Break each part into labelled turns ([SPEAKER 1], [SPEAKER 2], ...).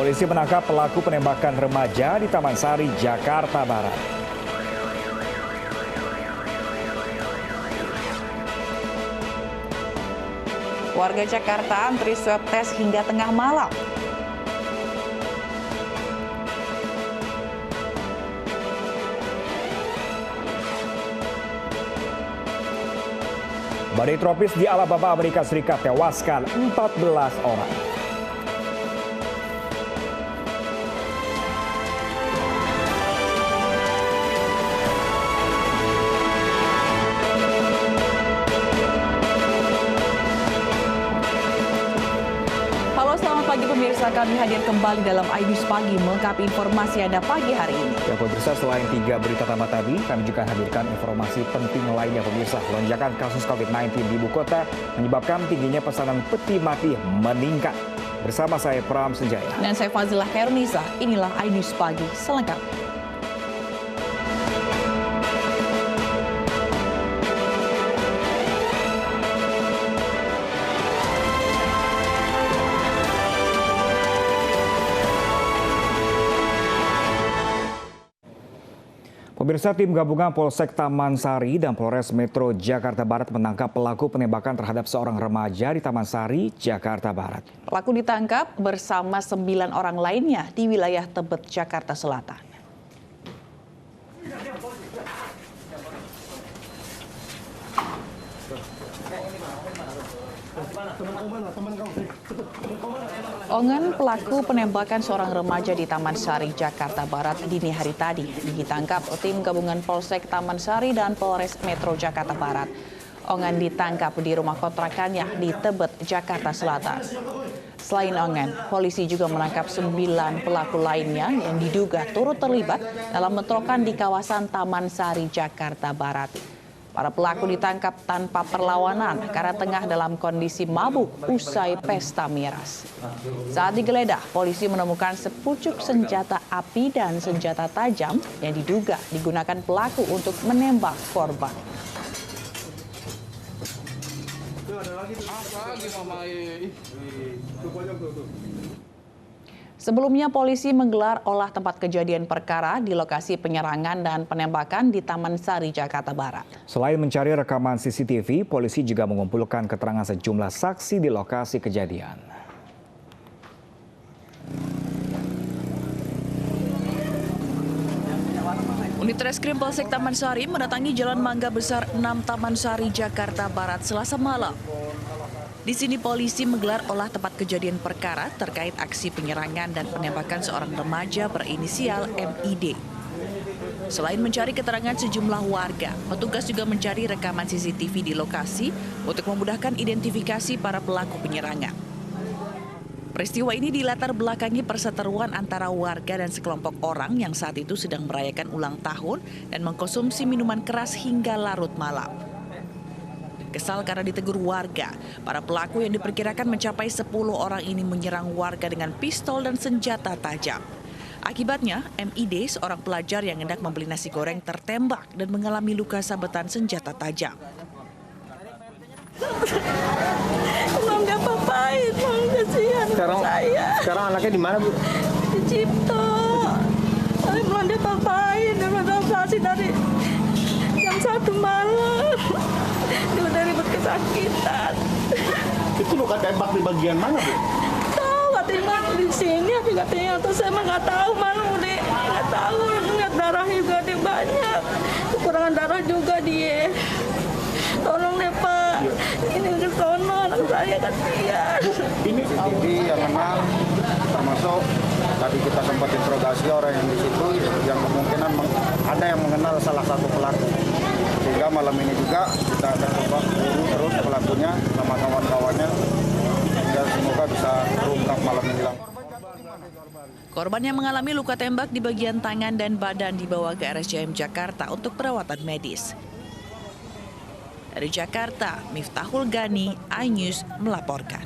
[SPEAKER 1] Polisi menangkap pelaku penembakan remaja di Taman Sari, Jakarta Barat.
[SPEAKER 2] Warga Jakarta antri swab tes hingga tengah malam.
[SPEAKER 1] Badai tropis di Alabama, Amerika Serikat tewaskan 14 orang.
[SPEAKER 2] Halo, selamat pagi pemirsa. Kami hadir kembali dalam iNews Pagi melengkapi informasi Anda pagi hari ini.
[SPEAKER 1] Ya pemirsa, selain 3 berita utama tadi, kami juga hadirkan informasi penting lainnya pemirsa. Lonjakan kasus COVID-19 di ibu kota menyebabkan tingginya pesanan peti mati meningkat. Bersama saya Pram Senjaya.
[SPEAKER 2] Dan saya Fazilah Khairunisa. Inilah iNews Pagi selengkapnya.
[SPEAKER 1] Pemirsa, tim gabungan Polsek Taman Sari dan Polres Metro Jakarta Barat menangkap pelaku penembakan terhadap seorang remaja di Taman Sari, Jakarta Barat.
[SPEAKER 2] Pelaku ditangkap bersama 9 orang lainnya di wilayah Tebet, Jakarta Selatan. Ongen, pelaku penembakan seorang remaja di Taman Sari, Jakarta Barat dini hari tadi ditangkap tim gabungan Polsek Taman Sari dan Polres Metro Jakarta Barat. Ongen ditangkap di rumah kontrakannya di Tebet, Jakarta Selatan. Selain Ongen, polisi juga menangkap 9 pelaku lainnya yang diduga turut terlibat dalam bentrokan di kawasan Taman Sari, Jakarta Barat. Para pelaku ditangkap tanpa perlawanan karena tengah dalam kondisi mabuk usai pesta miras. Saat digeledah, polisi menemukan sepucuk senjata api dan senjata tajam yang diduga digunakan pelaku untuk menembak korban. Sebelumnya polisi menggelar olah tempat kejadian perkara di lokasi penyerangan dan penembakan di Taman Sari, Jakarta Barat.
[SPEAKER 1] Selain mencari rekaman CCTV, polisi juga mengumpulkan keterangan sejumlah saksi di lokasi kejadian.
[SPEAKER 2] Unit Reskrim Polsek Taman Sari mendatangi Jalan Mangga Besar 6 Taman Sari, Jakarta Barat Selasa malam. Di sini polisi menggelar olah tempat kejadian perkara terkait aksi penyerangan dan penembakan seorang remaja berinisial MID. Selain mencari keterangan sejumlah warga, petugas juga mencari rekaman CCTV di lokasi untuk memudahkan identifikasi para pelaku penyerangan. Peristiwa ini dilatar belakangi perseteruan antara warga dan sekelompok orang yang saat itu sedang merayakan ulang tahun dan mengkonsumsi minuman keras hingga larut malam. Kesal karena ditegur warga, para pelaku yang diperkirakan mencapai 10 orang ini menyerang warga dengan pistol dan senjata tajam. Akibatnya, MID, seorang pelajar yang hendak membeli nasi goreng, tertembak dan mengalami luka sabetan senjata tajam.
[SPEAKER 3] Emang nggak apa-apain, emang kasihan saya.
[SPEAKER 4] Sekarang anaknya di mana, Bu?
[SPEAKER 3] Di Cipto. Tapi belum diapa-apain, evakuasi dari jam 1 malam. Dia udah ribet kesakitan.
[SPEAKER 4] Itu luka tembak di bagian mana, Bu?
[SPEAKER 3] Tahu katanya di sini, tapi katanya atau saya mah nggak tahu malu deh, nggak tahu. Lihat darah juga dia banyak, kekurangan darah juga dia. Tolong deh Pak, ini udah sono anak saya kasihan.
[SPEAKER 4] Ini yang menang, termasuk tadi kita sempat interogasi orang yang di situ, yang kemungkinan ada yang mengenal salah satu pelaku. Sehingga malam ini juga kita akan coba buru terus pelakunya sama kawan-kawannya, sehingga semoga bisa terungkap malam ini.
[SPEAKER 2] Korban yang mengalami luka tembak di bagian tangan dan badan dibawa ke RSCM Jakarta untuk perawatan medis. Dari Jakarta, Miftahul Gani, iNews melaporkan.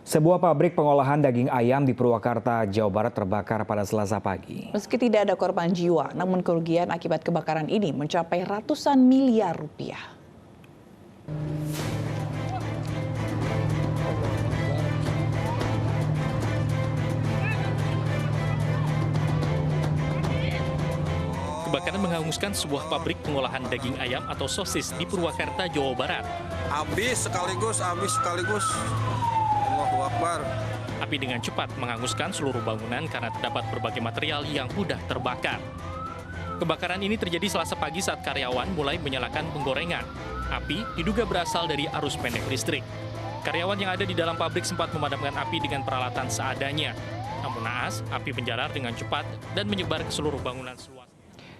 [SPEAKER 1] Sebuah pabrik pengolahan daging ayam di Purwakarta, Jawa Barat terbakar pada Selasa pagi.
[SPEAKER 2] Meski tidak ada korban jiwa, namun kerugian akibat kebakaran ini mencapai ratusan miliar rupiah.
[SPEAKER 5] kebakaran menghanguskan sebuah pabrik pengolahan daging ayam atau sosis di Purwakarta, Jawa Barat.
[SPEAKER 6] Habis sekaligus. Allahu Akbar.
[SPEAKER 5] Api dengan cepat menghanguskan seluruh bangunan karena terdapat berbagai material yang mudah terbakar. Kebakaran ini terjadi Selasa pagi saat karyawan mulai menyalakan penggorengan. Api diduga berasal dari arus pendek listrik. Karyawan yang ada di dalam pabrik sempat memadamkan api dengan peralatan seadanya. Namun naas, api menjalar dengan cepat dan menyebar ke seluruh bangunan seluas.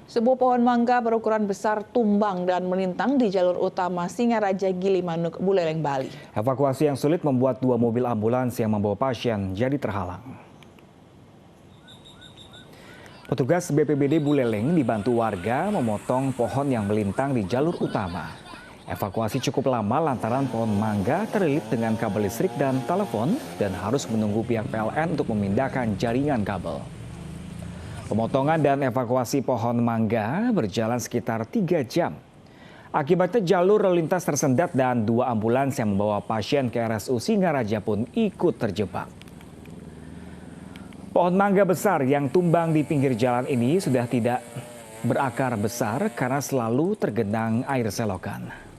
[SPEAKER 7] Sebuah pohon mangga berukuran besar tumbang dan melintang di jalur utama Singaraja Gilimanuk, Buleleng, Bali.
[SPEAKER 1] Evakuasi yang sulit membuat 2 mobil ambulans yang membawa pasien jadi terhalang. Petugas BPBD Buleleng dibantu warga memotong pohon yang melintang di jalur utama. Evakuasi cukup lama lantaran pohon mangga terlilit dengan kabel listrik dan telepon dan harus menunggu pihak PLN untuk memindahkan jaringan kabel. Pemotongan dan evakuasi pohon mangga berjalan sekitar 3 jam. Akibatnya jalur lalu lintas tersendat dan 2 ambulans yang membawa pasien ke RSU Singaraja pun ikut terjebak. Pohon mangga besar yang tumbang di pinggir jalan ini sudah tidak berakar besar karena selalu tergenang air selokan.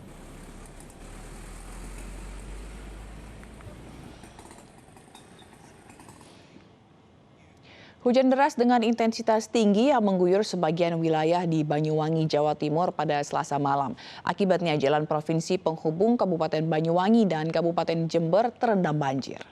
[SPEAKER 7] Hujan deras dengan intensitas tinggi yang mengguyur sebagian wilayah di Banyuwangi, Jawa Timur pada Selasa malam. Akibatnya jalan provinsi penghubung Kabupaten Banyuwangi dan Kabupaten Jember terendam banjir.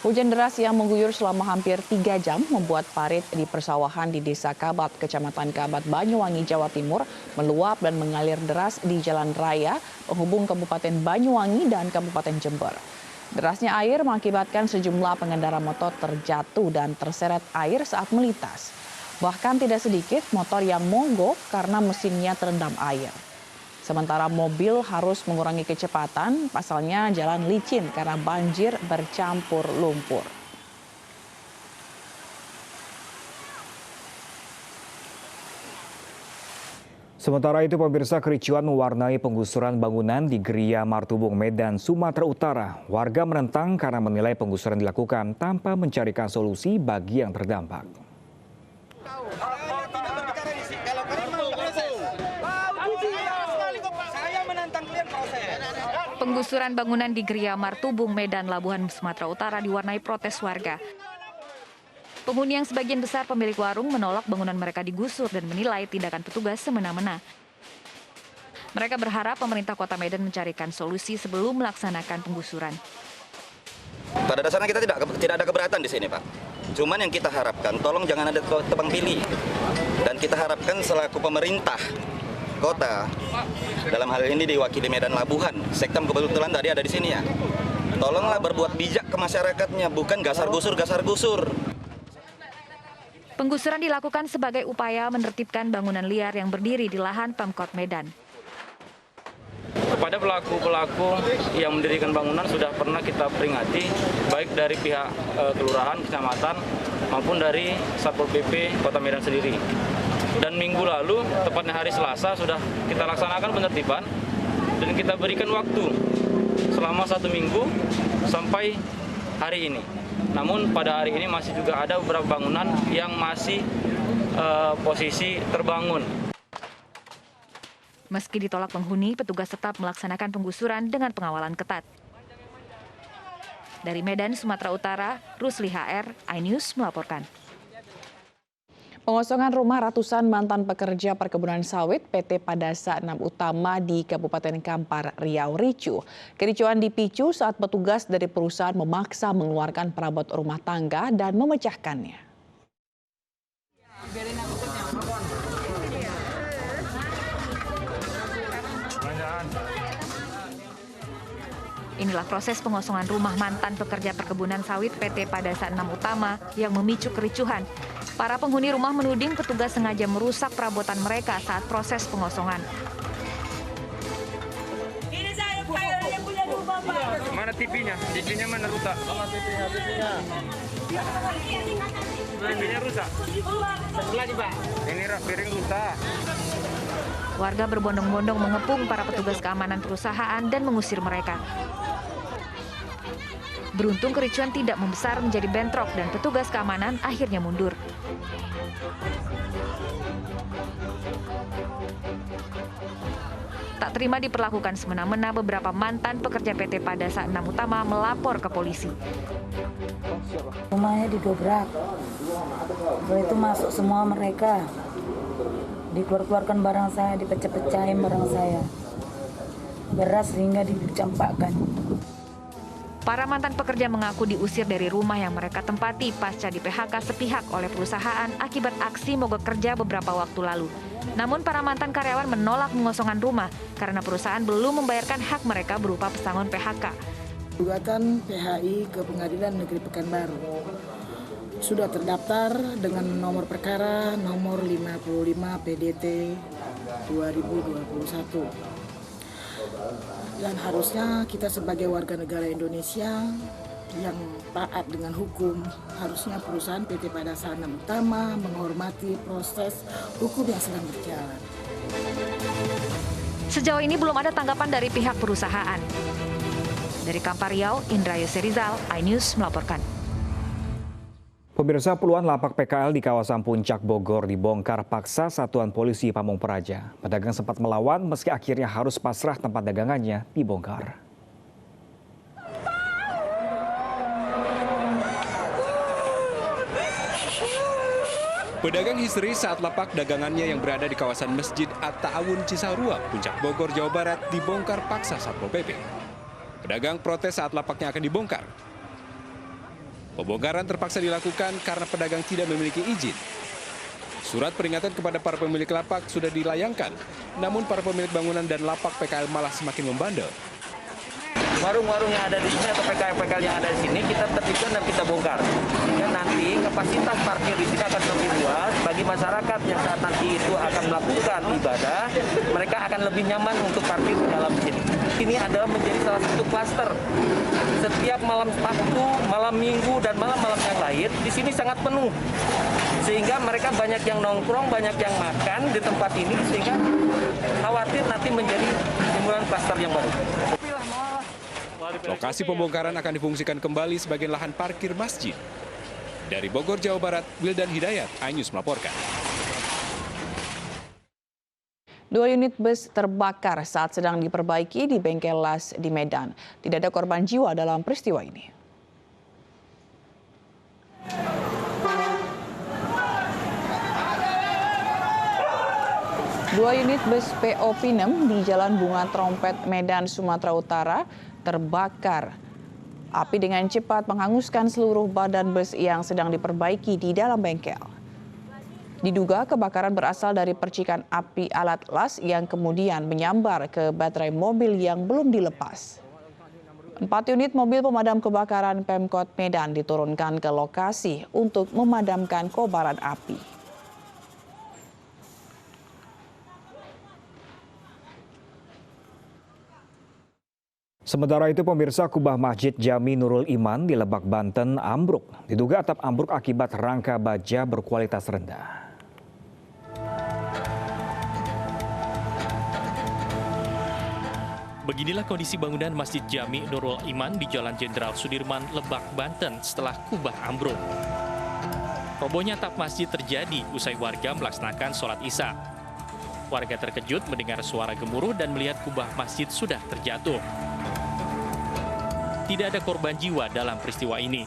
[SPEAKER 7] Hujan deras yang mengguyur selama hampir 3 jam membuat parit di persawahan di Desa Kabat, Kecamatan Kabat, Banyuwangi, Jawa Timur meluap dan mengalir deras di jalan raya penghubung Kabupaten Banyuwangi dan Kabupaten Jember. Derasnya air mengakibatkan sejumlah pengendara motor terjatuh dan terseret air saat melintas. Bahkan tidak sedikit motor yang mogok karena mesinnya terendam air. Sementara mobil harus mengurangi kecepatan, pasalnya jalan licin karena banjir bercampur lumpur.
[SPEAKER 1] Sementara itu, pemirsa, kericuan mewarnai penggusuran bangunan di Geria Martubung, Medan, Sumatera Utara. Warga menentang karena menilai penggusuran dilakukan tanpa mencarikan solusi bagi yang terdampak.
[SPEAKER 8] Penggusuran bangunan di Geria Martubung, Medan, Labuhan, Sumatera Utara diwarnai protes warga. Penghuni yang sebagian besar pemilik warung menolak bangunan mereka digusur dan menilai tindakan petugas semena-mena. Mereka berharap pemerintah Kota Medan mencarikan solusi sebelum melaksanakan penggusuran.
[SPEAKER 9] Pada dasarnya kita tidak ada keberatan di sini, Pak. Cuman yang kita harapkan, tolong jangan ada tebang pilih. Dan kita harapkan selaku pemerintah kota, dalam hal ini diwakili Medan Labuhan, Sektam kebetulan tadi ada di sini ya. Tolonglah berbuat bijak ke masyarakatnya, bukan gasar-gusur.
[SPEAKER 8] Penggusuran dilakukan sebagai upaya menertibkan bangunan liar yang berdiri di lahan Pemkot Medan.
[SPEAKER 10] Kepada pelaku-pelaku yang mendirikan bangunan sudah pernah kita peringati, baik dari pihak kelurahan, kecamatan, maupun dari Satpol PP Kota Medan sendiri. Dan minggu lalu, tepatnya hari Selasa, sudah kita laksanakan penertiban dan kita berikan waktu selama 1 minggu sampai hari ini. Namun pada hari ini masih juga ada beberapa bangunan yang masih posisi terbangun.
[SPEAKER 8] Meski ditolak penghuni, petugas tetap melaksanakan penggusuran dengan pengawalan ketat. Dari Medan, Sumatera Utara, Rusli HR, iNews melaporkan.
[SPEAKER 7] Pengosongan rumah ratusan mantan pekerja perkebunan sawit PT Padasa 6 Utama di Kabupaten Kampar, Riau ricuh. Kericuan dipicu saat petugas dari perusahaan memaksa mengeluarkan perabot rumah tangga dan memecahkannya.
[SPEAKER 8] Inilah proses pengosongan rumah mantan pekerja perkebunan sawit PT Padasa 6 Utama yang memicu kericuhan. Para penghuni rumah menuding petugas sengaja merusak perabotan mereka saat proses pengosongan.
[SPEAKER 3] Ini saya yang punya rumah, Pak.
[SPEAKER 10] Mana TV-nya? TV-nya mana rusak? Mana TV-nya? TV-nya rusak? Sebelah nih, Pak. Ini rak piring rusak.
[SPEAKER 8] Warga berbondong-bondong mengepung para petugas keamanan perusahaan dan mengusir mereka. Beruntung kericuan tidak membesar menjadi bentrok dan petugas keamanan akhirnya mundur. Tak terima diperlakukan semena-mena, beberapa mantan pekerja PT Padasa 6 Utama melapor ke polisi.
[SPEAKER 3] Rumahnya didobrak. Setelah itu masuk semua mereka. Dikeluarkan barang saya, dipecah-pecahin barang saya. Beras hingga dicampakkan.
[SPEAKER 8] Para mantan pekerja mengaku diusir dari rumah yang mereka tempati pasca di PHK sepihak oleh perusahaan akibat aksi mogok kerja beberapa waktu lalu. Namun para mantan karyawan menolak pengosongan rumah karena perusahaan belum membayarkan hak mereka berupa pesangon PHK.
[SPEAKER 11] Gugatan PHI ke Pengadilan Negeri Pekanbaru sudah terdaftar dengan nomor perkara nomor 55 PDT 2021. Dan harusnya kita sebagai warga negara Indonesia yang taat dengan hukum, harusnya perusahaan PT Padasa 6 Utama menghormati proses hukum yang sedang berjalan.
[SPEAKER 8] Sejauh ini belum ada tanggapan dari pihak perusahaan. Dari Kampar Riau, Indra Yoserizal, iNews melaporkan.
[SPEAKER 1] Pemirsa, puluhan lapak PKL di kawasan Puncak Bogor dibongkar paksa Satuan Polisi Pamung Praja. Pedagang sempat melawan meski akhirnya harus pasrah tempat dagangannya dibongkar.
[SPEAKER 12] Pedagang histeris saat lapak dagangannya yang berada di kawasan Masjid At-Ta'awun Cisarua, Puncak Bogor, Jawa Barat dibongkar paksa Satpol PP. Pedagang protes saat lapaknya akan dibongkar. Pembongkaran terpaksa dilakukan karena pedagang tidak memiliki izin. Surat peringatan kepada para pemilik lapak sudah dilayangkan, namun para pemilik bangunan dan lapak PKL malah semakin membandel.
[SPEAKER 10] Warung-warung yang ada di sini atau PKL yang ada di sini kita tertibkan dan kita bongkar. Sehingga nanti kapasitas parkir di sini akan lebih luas bagi masyarakat yang saat nanti itu akan melakukan ibadah, mereka akan lebih nyaman untuk parkir di dalam sini. Ini adalah menjadi salah satu klaster. Setiap malam Sabtu, malam Minggu, dan malam-malam yang lain di sini sangat penuh. Sehingga mereka banyak yang nongkrong, banyak yang makan di tempat ini, sehingga khawatir nanti menjadi timbulkan klaster yang baru.
[SPEAKER 12] Lokasi pembongkaran akan difungsikan kembali sebagai lahan parkir masjid. Dari Bogor, Jawa Barat, Wildan Hidayat, iNews melaporkan.
[SPEAKER 7] 2 unit bus terbakar saat sedang diperbaiki di bengkel las di Medan. Tidak ada korban jiwa dalam peristiwa ini. Dua unit bus PO Pinem di Jalan Bunga Trompet, Medan, Sumatera Utara terbakar. Api dengan cepat menghanguskan seluruh badan bus yang sedang diperbaiki di dalam bengkel. Diduga kebakaran berasal dari percikan api alat las yang kemudian menyambar ke baterai mobil yang belum dilepas. 4 unit mobil pemadam kebakaran Pemkot Medan diturunkan ke lokasi untuk memadamkan kobaran api.
[SPEAKER 1] Sementara itu, pemirsa, kubah Masjid Jami Nurul Iman di Lebak, Banten ambruk. Diduga atap ambruk akibat rangka baja berkualitas rendah.
[SPEAKER 5] Beginilah kondisi bangunan Masjid Jami Nurul Iman di Jalan Jenderal Sudirman, Lebak, Banten setelah kubah ambruk. Robohnya atap masjid terjadi usai warga melaksanakan sholat Isya. Warga terkejut mendengar suara gemuruh dan melihat kubah masjid sudah terjatuh. Tidak ada korban jiwa dalam peristiwa ini.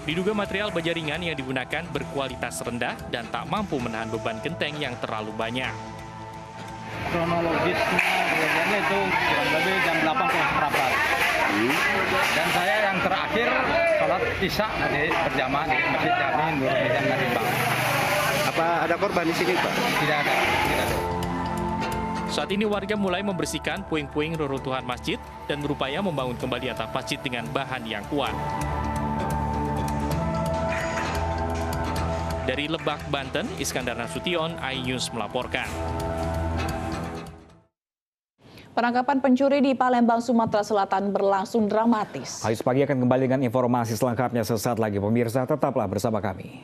[SPEAKER 5] Diduga material baja ringan yang digunakan berkualitas rendah dan tak mampu menahan beban genteng yang terlalu banyak.
[SPEAKER 13] Kronologisnya kejadiannya itu kurang lebih jam 8:15. Dan saya yang terakhir sholat Isya berjamaah di Masjid Jami Nurul Iman.
[SPEAKER 14] Apa ada korban di sini, Pak?
[SPEAKER 13] Tidak ada.
[SPEAKER 5] Saat ini warga mulai membersihkan puing-puing reruntuhan masjid dan berupaya membangun kembali atap masjid dengan bahan yang kuat. Dari Lebak, Banten, Iskandar Nasution, iNews melaporkan.
[SPEAKER 7] Penangkapan pencuri di Palembang, Sumatera Selatan berlangsung dramatis.
[SPEAKER 1] Ayu Pagi akan kembali dengan informasi selengkapnya sesaat lagi. Pemirsa, tetaplah bersama kami.